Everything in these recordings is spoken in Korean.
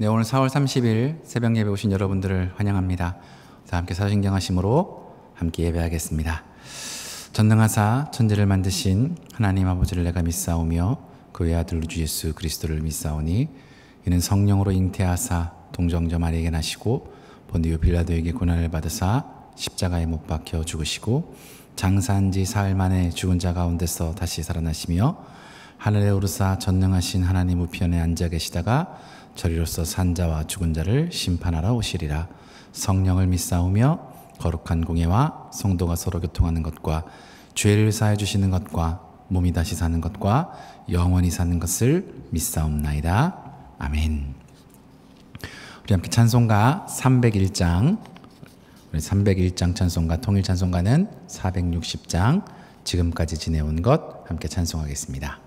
네, 오늘 4월 30일 새벽 예배 오신 여러분들을 환영합니다. 다 함께 사도신경 하심으로 함께 예배하겠습니다. 전능하사 천지를 만드신 하나님 아버지를 내가 믿사오며 그의 아들 주 예수 그리스도를 믿사오니 이는 성령으로 잉태하사 동정녀 마리아에게 나시고 본디오 빌라도에게 고난을 받으사 십자가에 못 박혀 죽으시고 장사한 지 사흘 만에 죽은 자 가운데서 다시 살아나시며 하늘에 오르사 전능하신 하나님 우편에 앉아 계시다가 저리로서 산 자와 죽은 자를 심판하러 오시리라. 성령을 믿사오며 거룩한 공예와 성도가 서로 교통하는 것과 죄를 사해 주시는 것과 몸이 다시 사는 것과 영원히 사는 것을 믿사옵나이다. 아멘. 우리 함께 찬송가 301장, 우리 301장 찬송가, 통일 찬송가는 460장, 지금까지 지내온 것 함께 찬송하겠습니다.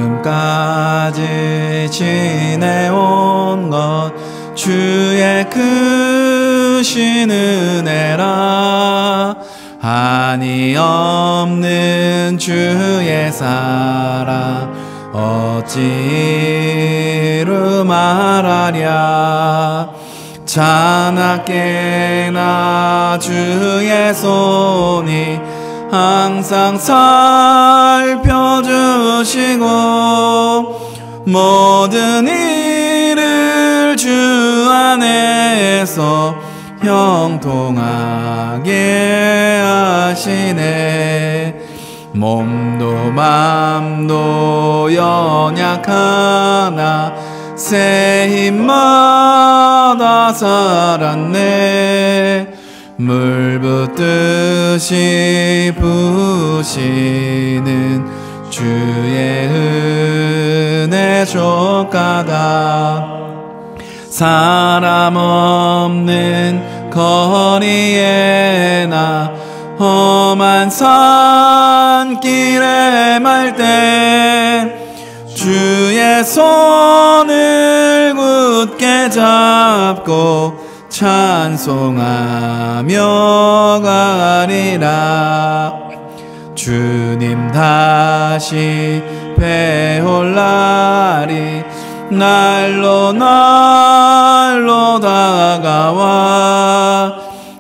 지금까지 지내온 것 주의 크신 은혜라. 한이 없는 주의 사랑 어찌 이루 말하랴. 자나깨나 주의 손이 항상 살펴주시고 모든 일을 주 안에서 형통하게 하시네. 몸도 맘도 연약하나 새 힘마다 살았네. 물 붓듯이 부으시는 주의 은혜 족하다. 사람 없는 거리에나 험한 산길에 말 때 주의 손을 굳게 잡고 찬송하며 가리라. 주님 다시 배올 날이 날로 날로 다가와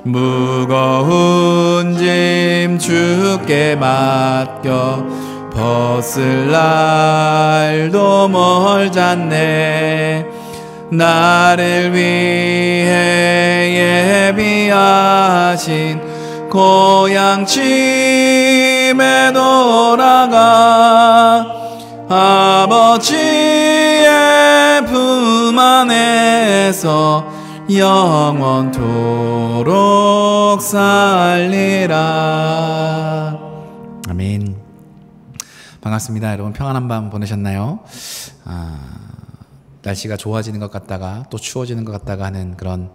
무거운 짐 주께 맡겨 벗을 날도 멀잖네. 나를 위해 예비하신 고향 집에 돌아가 아버지의 품 안에서 영원토록 살리라. 아멘. 반갑습니다. 여러분 평안한 밤 보내셨나요? 날씨가 좋아지는 것 같다가 또 추워지는 것 같다가 하는 그런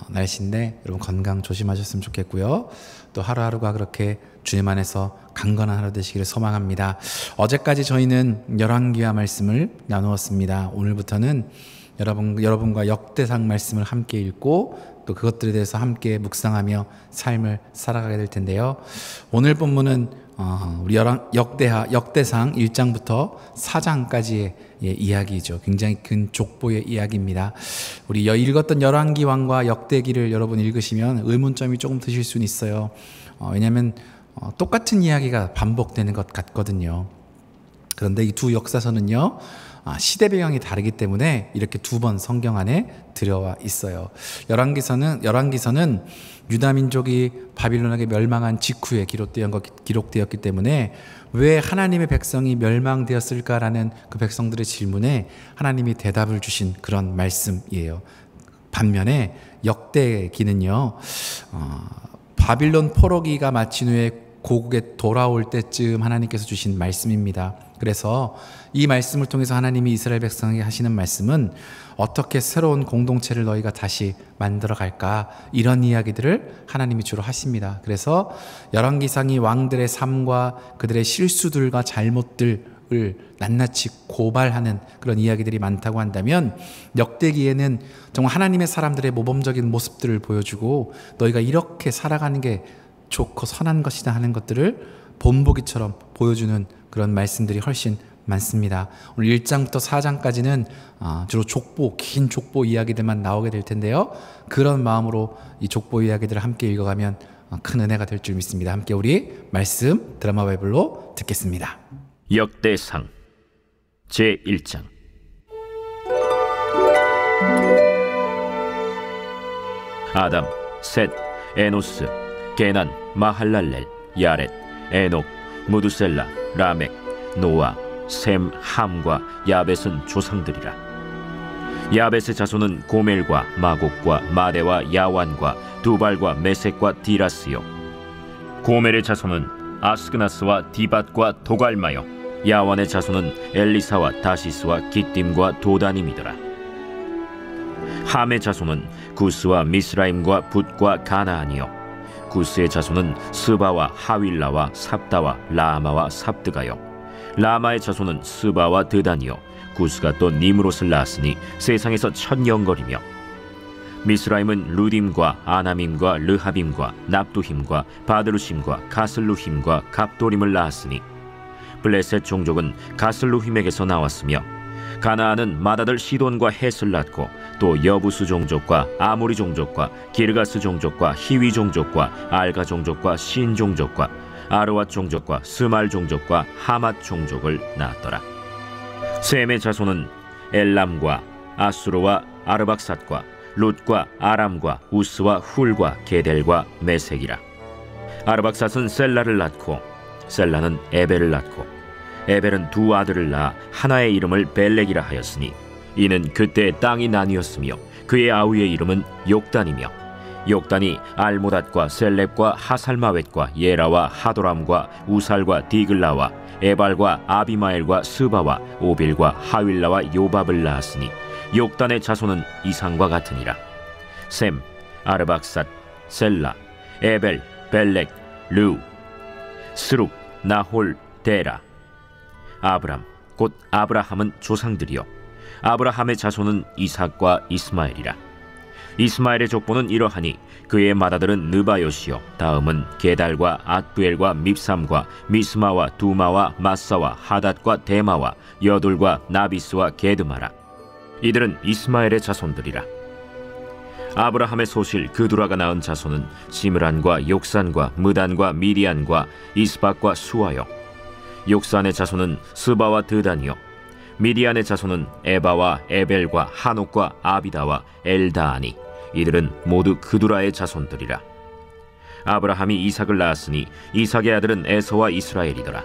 날씨인데 여러분 건강 조심하셨으면 좋겠고요. 또 하루하루가 그렇게 주님 안에서 강건한 하루 되시기를 소망합니다. 어제까지 저희는 열왕기하 말씀을 나누었습니다. 오늘부터는 여러분과 역대상 말씀을 함께 읽고 또 그것들에 대해서 함께 묵상하며 삶을 살아가게 될 텐데요. 오늘 본문은 우리 역대상 1장부터 4장까지의 이야기죠. 굉장히 큰 족보의 이야기입니다. 우리 읽었던 열왕기왕과 역대기를 여러분 읽으시면 의문점이 조금 드실 수는 있어요. 왜냐하면 똑같은 이야기가 반복되는 것 같거든요. 그런데 이 두 역사서는요, 시대 배경이 다르기 때문에 이렇게 두 번 성경 안에 들어와 있어요. 열왕기서는 유다 민족이 바빌론에게 멸망한 직후에 기록되었기 때문에 왜 하나님의 백성이 멸망되었을까라는 그 백성들의 질문에 하나님이 대답을 주신 그런 말씀이에요. 반면에 역대기는요, 바빌론 포로기가 마친 후에 고국에 돌아올 때쯤 하나님께서 주신 말씀입니다. 그래서 이 말씀을 통해서 하나님이 이스라엘 백성에게 하시는 말씀은 어떻게 새로운 공동체를 너희가 다시 만들어 갈까, 이런 이야기들을 하나님이 주로 하십니다. 그래서 열왕기상이 왕들의 삶과 그들의 실수들과 잘못들 낱낱이 고발하는 그런 이야기들이 많다고 한다면, 역대기에는 정말 하나님의 사람들의 모범적인 모습들을 보여주고 너희가 이렇게 살아가는 게 좋고 선한 것이다 하는 것들을 본보기처럼 보여주는 그런 말씀들이 훨씬 많습니다. 오늘 1장부터 4장까지는 주로 족보, 긴 족보 이야기들만 나오게 될 텐데요. 그런 마음으로 이 족보 이야기들을 함께 읽어가면 큰 은혜가 될 줄 믿습니다. 함께 우리 말씀 드라마 바이블로 듣겠습니다. 역대상 제1장. 아담, 셋, 에노스, 게난, 마할랄렐, 야렛, 에녹, 무두셀라, 라멕, 노아, 셈, 함과 야벳은 조상들이라. 야벳의 자손은 고멜과 마곡과 마대와 야완과 두발과 메섹과 디라스요. 고멜의 자손은 아스그나스와 디밧과 도갈마요. 야완의 자손은 엘리사와 다시스와 기띔과 도다님이더라. 함의 자손은 구스와 미스라임과 붓과 가나안이요. 구스의 자손은 스바와 하윌라와 삽다와 라마와 삽드가요. 라마의 자손은 스바와 드단이요. 구스가 또 니므롯을 낳았으니 세상에서 천영거리며. 미스라임은 루딤과 아나밈과 르하빔과 납두힘과 바드루심과 가슬루힘과 갑도림을 낳았으니 블레셋 종족은 가슬루힘에게서 나왔으며, 가나안은 맏아들 시돈과 헷을 낳고 또 여부스 종족과 아모리 종족과 기르가스 종족과 히위 종족과 알가 종족과 신 종족과 아르왓 종족과 스말 종족과 하맛 종족을 낳았더라. 셈의 자손은 엘람과 아수르와 아르박삿과 룻과 아람과 우스와 훌과 게델과 메색이라. 아르박삿은 셀라를 낳고 셀라는 에벨을 낳고 에벨은 두 아들을 낳아 하나의 이름을 벨렉이라 하였으니 이는 그때 땅이 나뉘었으며 그의 아우의 이름은 욕단이며, 욕단이 알모닷과 셀렙과 하살마웻과 예라와 하도람과 우살과 디글라와 에발과 아비마엘과 스바와 오빌과 하윌라와 요밥을 낳았으니 욕단의 자손은 이상과 같으니라. 셈, 아르박삿, 셀라, 에벨, 벨렉, 르, 스룩, 나홀, 데라. 아브람, 곧 아브라함은 조상들이요. 아브라함의 자손은 이삭과 이스마엘이라. 이스마엘의 족보는 이러하니 그의 맏아들은 느바요시요, 다음은 게달과 앗부엘과 밉삼과 미스마와 두마와 마사와 하닷과 데마와 여둘과 나비스와 게드마라. 이들은 이스마엘의 자손들이라. 아브라함의 소실 그두라가 낳은 자손은 시므란과 욕산과 무단과 미디안과 이스박과 수아요. 욕산의 자손은 스바와 드단이요. 미디안의 자손은 에바와 에벨과 하녹과 아비다와 엘다아니. 이들은 모두 그두라의 자손들이라. 아브라함이 이삭을 낳았으니 이삭의 아들은 에서와 이스라엘이더라.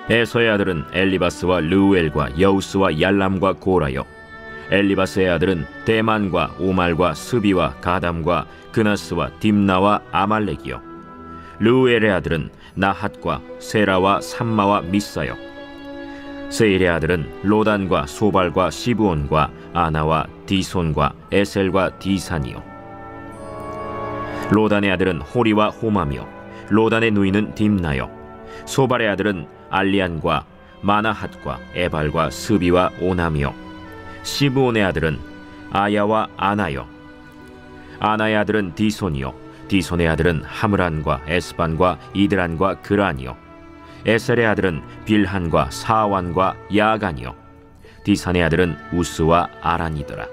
에서의 아들은 엘리바스와 르우엘과 여우스와 얄람과 고라요. 엘리바스의 아들은 대만과 오말과 스비와 가담과 그나스와 딥나와 아말렉이요. 르우엘의 아들은 나핫과 세라와 삼마와 미사요. 세일의 아들은 로단과 소발과 시브온과 아나와 디손과 에셀과 디산이요. 로단의 아들은 호리와 호마며 로단의 누이는 딥나요. 소발의 아들은 알리안과 마나핫과 에발과 스비와 오나며 시브온의 아들은 아야와 아나요. 아나의 아들은 디손이요. 디손의 아들은 하므란과 에스반과 이드란과 그란이요. 에셀의 아들은 빌한과 사완과 야간이요. 디산의 아들은 우스와 아란이더라.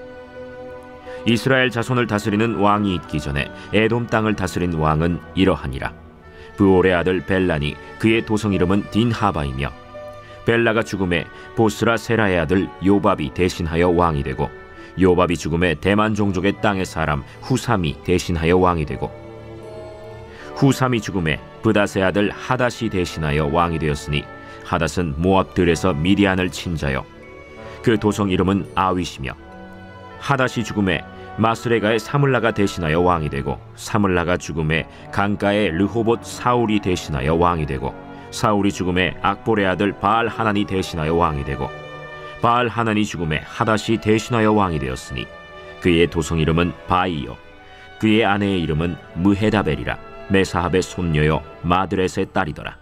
이스라엘 자손을 다스리는 왕이 있기 전에 에돔 땅을 다스린 왕은 이러하니라. 브올의 아들 벨란이 그의 도성 이름은 딘하바이며, 벨라가 죽음에 보스라 세라의 아들 요밥이 대신하여 왕이 되고, 요밥이 죽음에 대만 종족의 땅의 사람 후삼이 대신하여 왕이 되고, 후삼이 죽음에 브닷의 아들 하닷이 대신하여 왕이 되었으니 하닷은 모압들에서 미디안을 친 자요. 그 도성 이름은 아윗이며, 하닷이 죽음에 마스레가의 사물라가 대신하여 왕이 되고, 사물라가 죽음에 강가의 르호봇 사울이 대신하여 왕이 되고, 사울이 죽음에 악볼의 아들 바알 하난이 대신하여 왕이 되고, 바알 하난이 죽음에 하닷이 대신하여 왕이 되었으니 그의 도성 이름은 바이요. 그의 아내의 이름은 무헤다벨이라. 메사합의 손녀요 마드렛의 딸이더라.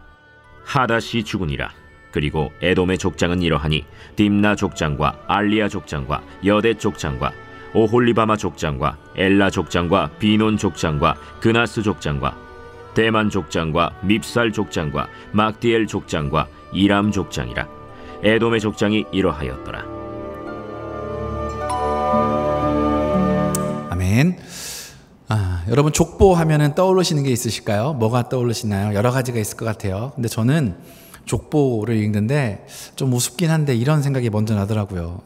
하닷이 죽으니라. 그리고 에돔의 족장은 이러하니 딥나 족장과 알리아 족장과 여대 족장과 오홀리바마 족장과 엘라 족장과 비논 족장과 그나스 족장과 대만 족장과 밉살 족장과 막디엘 족장과 이람 족장이라. 에돔의 족장이 이러하였더라. 아멘. 여러분 족보 하면은 떠오르시는 게 있으실까요? 뭐가 떠오르시나요? 여러 가지가 있을 것 같아요. 근데 저는 족보를 읽는데 좀 우습긴 한데 이런 생각이 먼저 나더라고요.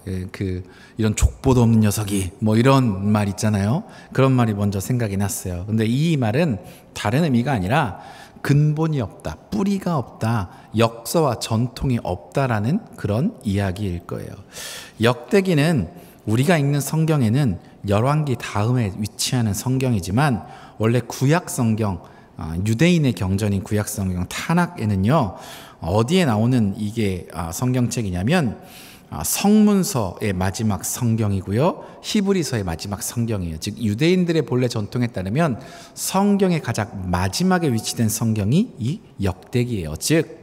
이런 족보도 없는 녀석이 뭐 이런 말 있잖아요. 그런 말이 먼저 생각이 났어요. 근데 이 말은 다른 의미가 아니라 근본이 없다, 뿌리가 없다, 역사와 전통이 없다라는 그런 이야기일 거예요. 역대기는 우리가 읽는 성경에는 열왕기 다음에 위치하는 성경이지만 원래 구약 성경, 유대인의 경전인 구약 성경 타낙에는요, 어디에 나오는 이게 성경책이냐면 성문서의 마지막 성경이고요, 히브리서의 마지막 성경이에요. 즉 유대인들의 본래 전통에 따르면 성경의 가장 마지막에 위치된 성경이 이 역대기예요. 즉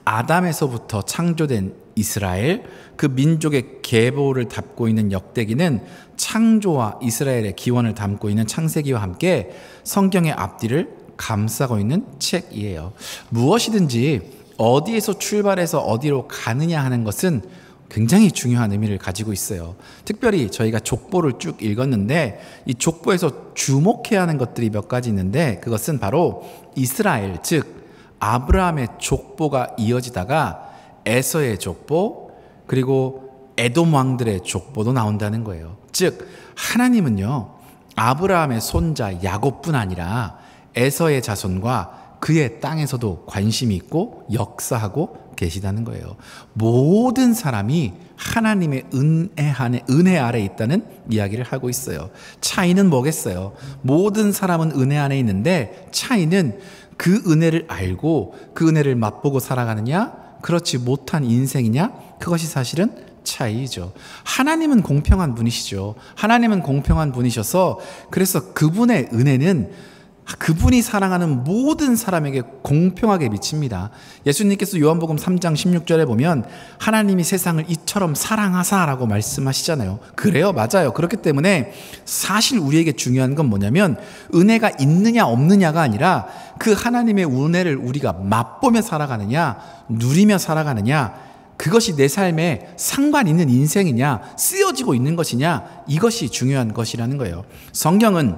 아담에서부터 창조된 이스라엘, 그 민족의 계보를 담고 있는 역대기는 창조와 이스라엘의 기원을 담고 있는 창세기와 함께 성경의 앞뒤를 감싸고 있는 책이에요. 무엇이든지 어디에서 출발해서 어디로 가느냐 하는 것은 굉장히 중요한 의미를 가지고 있어요. 특별히 저희가 족보를 쭉 읽었는데 이 족보에서 주목해야 하는 것들이 몇 가지 있는데 그것은 바로 이스라엘, 즉 아브라함의 족보가 이어지다가 에서의 족보, 그리고 에돔 왕들의 족보도 나온다는 거예요. 즉 하나님은요, 아브라함의 손자 야곱뿐 아니라 에서의 자손과 그의 땅에서도 관심이 있고 역사하고 계시다는 거예요. 모든 사람이 하나님의 은혜 아래 있다는 이야기를 하고 있어요. 차이는 뭐겠어요? 모든 사람은 은혜 안에 있는데 차이는 그 은혜를 알고 그 은혜를 맛보고 살아가느냐, 그렇지 못한 인생이냐, 그것이 사실은 차이죠. 하나님은 공평한 분이시죠. 하나님은 공평한 분이셔서 그래서 그분의 은혜는 그분이 사랑하는 모든 사람에게 공평하게 미칩니다. 예수님께서 요한복음 3장 16절에 보면 하나님이 세상을 이처럼 사랑하사라고 말씀하시잖아요. 그래요, 맞아요. 그렇기 때문에 사실 우리에게 중요한 건 뭐냐면 은혜가 있느냐 없느냐가 아니라 그 하나님의 은혜를 우리가 맛보며 살아가느냐, 누리며 살아가느냐, 그것이 내 삶에 상관 있는 인생이냐, 쓰여지고 있는 것이냐, 이것이 중요한 것이라는 거예요. 성경은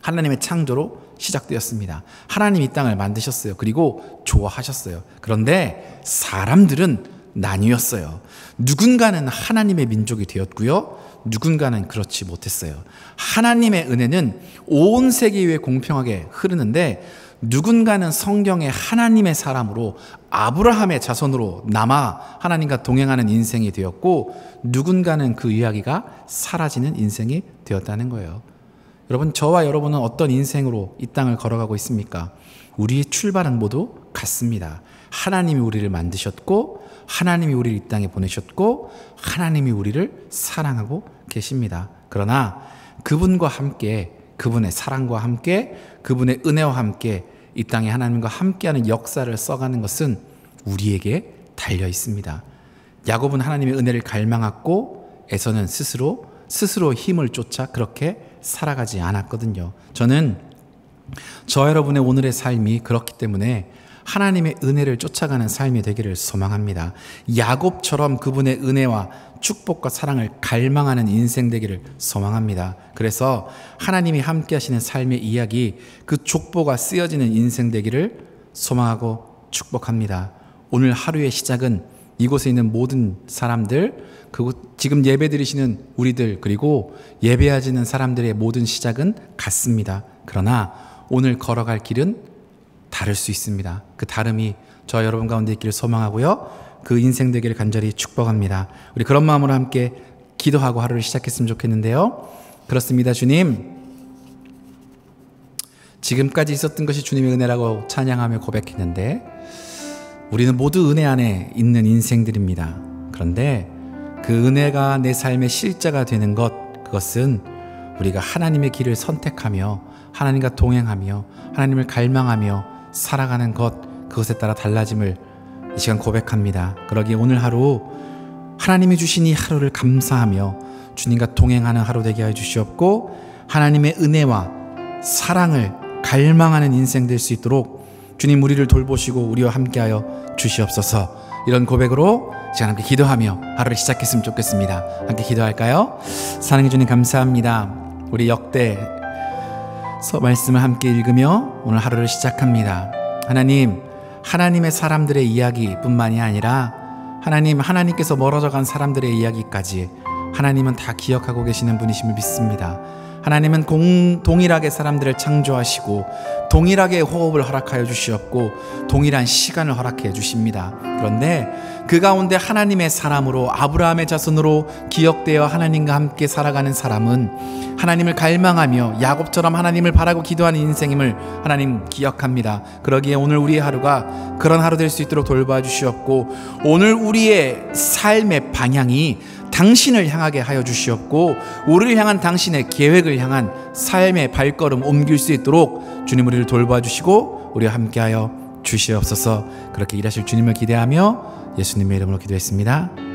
하나님의 창조로 시작되었습니다. 하나님 이 땅을 만드셨어요. 그리고 좋아하셨어요. 그런데 사람들은 나뉘었어요. 누군가는 하나님의 민족이 되었고요, 누군가는 그렇지 못했어요. 하나님의 은혜는 온 세계 위에 공평하게 흐르는데 누군가는 성경의 하나님의 사람으로 아브라함의 자손으로 남아 하나님과 동행하는 인생이 되었고 누군가는 그 이야기가 사라지는 인생이 되었다는 거예요. 여러분, 저와 여러분은 어떤 인생으로 이 땅을 걸어가고 있습니까? 우리의 출발은 모두 같습니다. 하나님이 우리를 만드셨고 하나님이 우리를 이 땅에 보내셨고 하나님이 우리를 사랑하고 계십니다. 그러나 그분과 함께, 그분의 사랑과 함께, 그분의 은혜와 함께 이 땅에 하나님과 함께하는 역사를 써가는 것은 우리에게 달려 있습니다. 야곱은 하나님의 은혜를 갈망했고 에서는 스스로 힘을 쫓아 그렇게 살아가지 않았거든요. 저는 저 여러분의 오늘의 삶이 그렇기 때문에 하나님의 은혜를 쫓아가는 삶이 되기를 소망합니다. 야곱처럼 그분의 은혜와 축복과 사랑을 갈망하는 인생 되기를 소망합니다. 그래서 하나님이 함께 하시는 삶의 이야기, 그 족보가 쓰여지는 인생 되기를 소망하고 축복합니다. 오늘 하루의 시작은 이곳에 있는 모든 사람들, 지금 예배 드리시는 우리들, 그리고 예배하시는 사람들의 모든 시작은 같습니다. 그러나 오늘 걸어갈 길은 다를 수 있습니다. 그 다름이 저 여러분 가운데 있기를 소망하고요, 그 인생 되기를 간절히 축복합니다. 우리 그런 마음으로 함께 기도하고 하루를 시작했으면 좋겠는데요. 그렇습니다. 주님, 지금까지 있었던 것이 주님의 은혜라고 찬양하며 고백했는데 우리는 모두 은혜 안에 있는 인생들입니다. 그런데 그 은혜가 내 삶의 실제가 되는 것, 그것은 우리가 하나님의 길을 선택하며 하나님과 동행하며 하나님을 갈망하며 살아가는 것, 그것에 따라 달라짐을 이 시간 고백합니다. 그러기에 오늘 하루 하나님이 주신 이 하루를 감사하며 주님과 동행하는 하루 되게 하여 주시옵고, 하나님의 은혜와 사랑을 갈망하는 인생 될 수 있도록 주님 우리를 돌보시고 우리와 함께하여 주시옵소서. 이런 고백으로 시간 함께 기도하며 하루를 시작했으면 좋겠습니다. 함께 기도할까요? 사랑해 주님 감사합니다. 우리 역대서 말씀을 함께 읽으며 오늘 하루를 시작합니다. 하나님의 사람들의 이야기뿐만이 아니라 하나님께서 멀어져 간 사람들의 이야기까지 하나님은 다 기억하고 계시는 분이심을 믿습니다. 하나님은 동일하게 사람들을 창조하시고 동일하게 호흡을 허락하여 주시었고 동일한 시간을 허락해 주십니다. 그런데 그 가운데 하나님의 사람으로, 아브라함의 자손으로 기억되어 하나님과 함께 살아가는 사람은 하나님을 갈망하며 야곱처럼 하나님을 바라고 기도하는 인생임을 하나님 기억합니다. 그러기에 오늘 우리의 하루가 그런 하루 될 수 있도록 돌봐 주시옵고, 오늘 우리의 삶의 방향이 당신을 향하게 하여 주시옵고, 우리를 향한 당신의 계획을 향한 삶의 발걸음 옮길 수 있도록 주님 우리를 돌봐주시고 우리와 함께하여 주시옵소서. 그렇게 일하실 주님을 기대하며 예수님의 이름으로 기도했습니다.